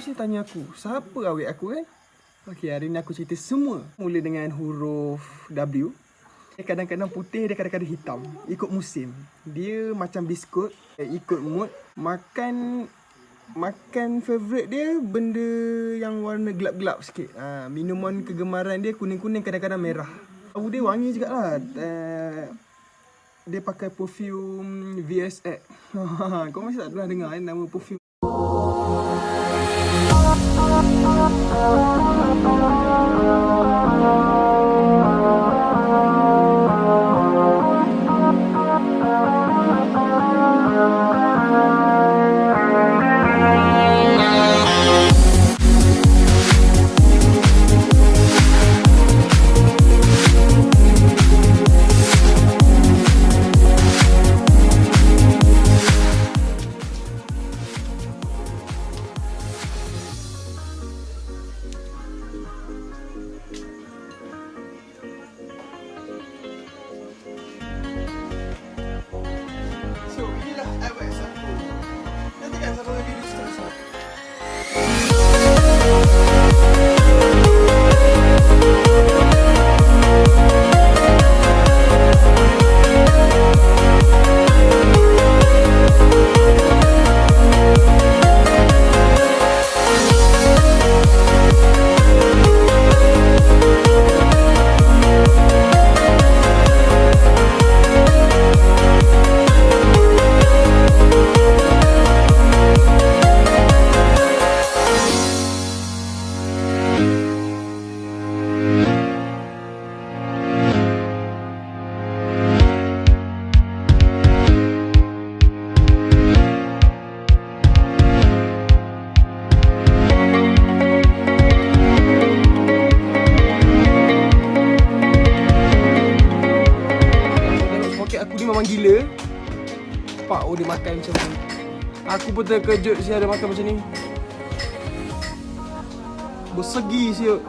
mesti tanya aku, siapa awek aku kan? Okey, hari ni aku cerita semua. Mula dengan huruf W. Dia kadang-kadang putih, dia kadang-kadang hitam. Ikut musim. Dia macam biskut, ikut mood. Makan favourite dia benda yang warna gelap-gelap sikit. Minuman kegemaran dia kuning-kuning, kadang-kadang merah. Bau dia wangi jugalah. Dia pakai perfume VSX. Kau mesti tak pernah dengar nama perfume. Memang gila. Pak, dia makan macam ni. Aku pun terkejut siapa dia makan macam ni. Bersegi siap.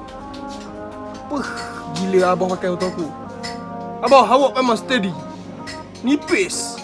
Gila abah makan untuk aku. Abah, awak memang steady. Nipis.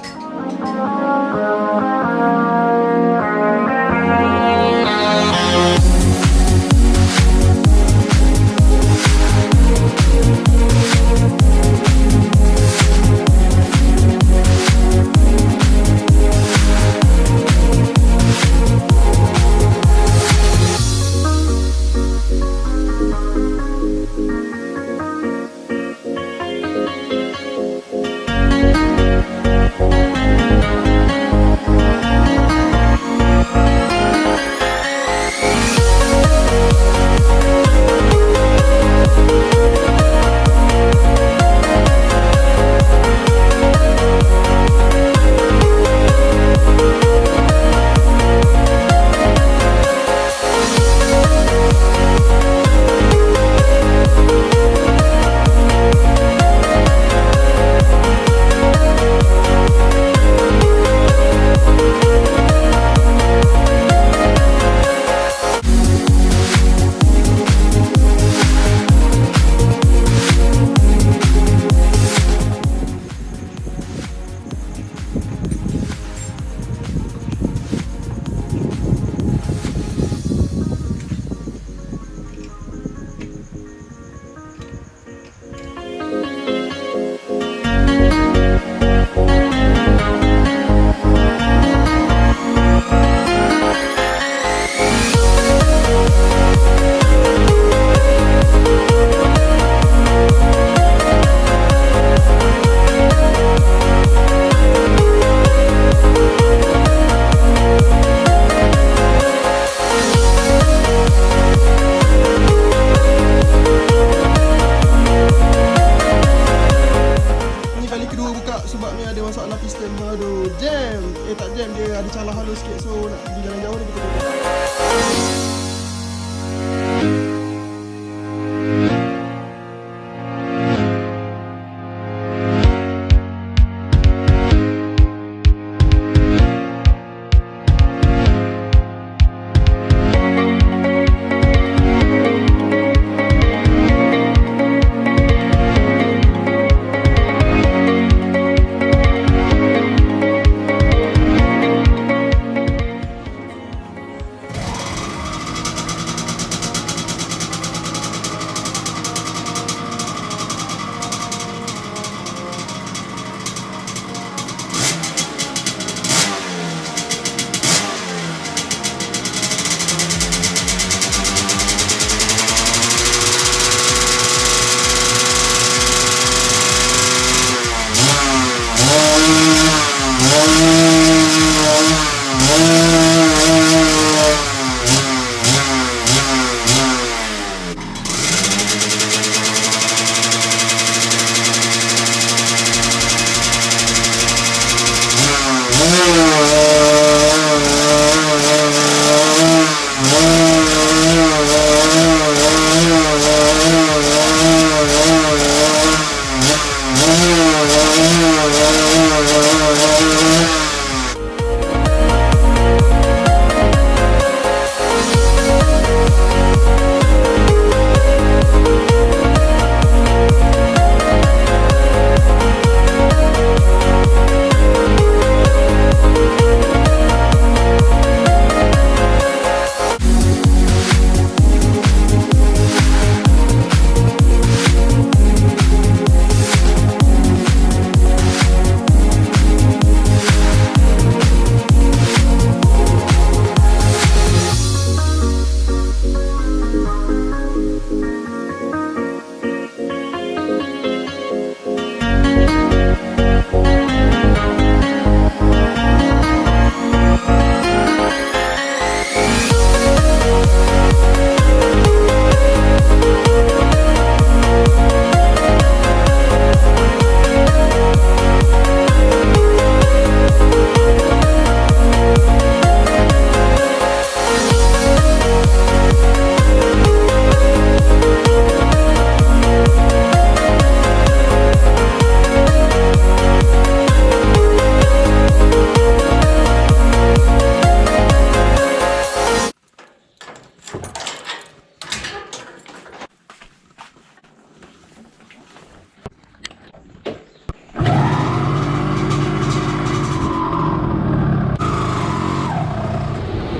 Tak jam, dia ada calah halus sikit, so nak pergi jalan jauh dia betul-betul.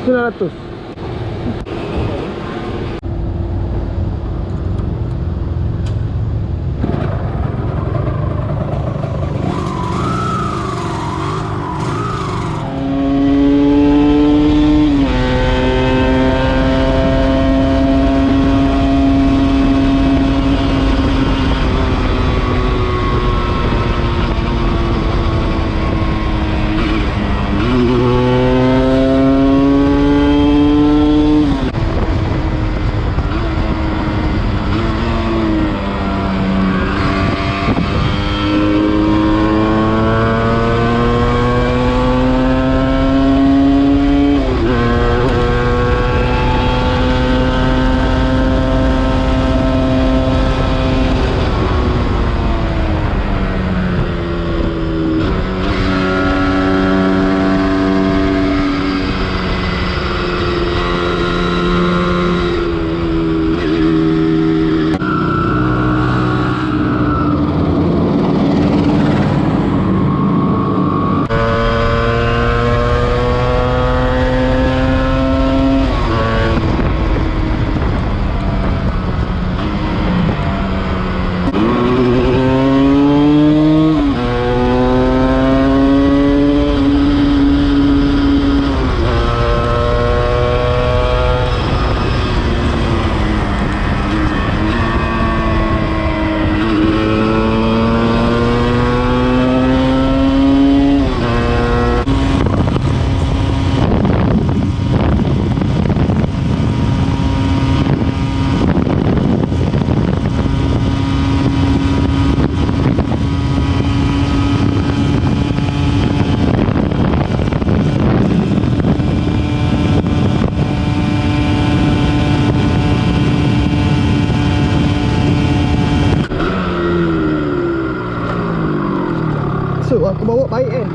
900. So aku bawa baik kan.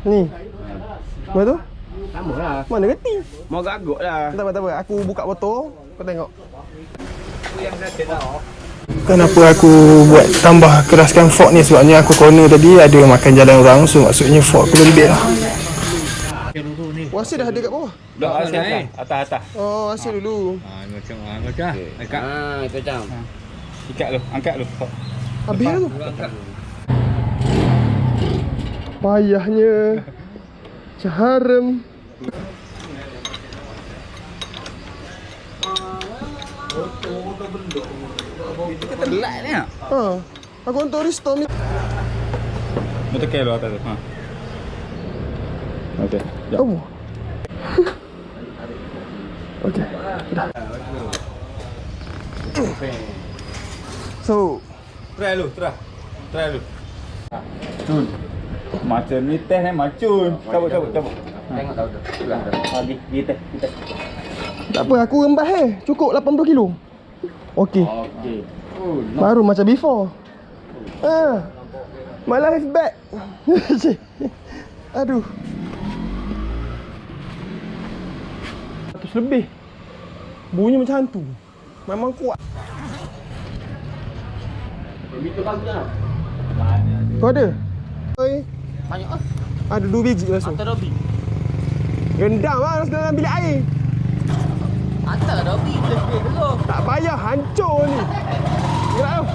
Ni. Mana tu? Sama lah. Mana reti? Mau gagut lah. Tak apa. Aku buka botol, kau tengok. Kenapa aku buat tambah keraskan fork ni? Sebabnya aku corner tadi ada makan jalan orang. So maksudnya fork aku lebih lah. Wasil dah ada kat bawah? Dah atas. Atas. Oh, wasil dulu. Macam dekat. Itu macam. Ikat lu, angkat lu. Habis tu. Payahnya. Caharem. Itu terlak ni. Ha. Aku untuk restore ni. Mau tekan lu atas tu. Ha. Okey. Oh. Okey. Dah. So, Try lu. Cun. Macam ni teh ni macun. Cabut. Tengok tahu tu. Pergi teh. tak apa, aku rembas cukup 80 kilo. Okey. Baru macam before. My life back. Aduh. 100 lebih. Bunyi macam hantu. Memang kuat. Kau ada? Oi. Banyak ah. Ada 2 biji langsung. Atas dobi. Rendam lah dalam bilik air. Atas dobi. Lebih dulu. Tak payah, hancur ni. Gerak tu.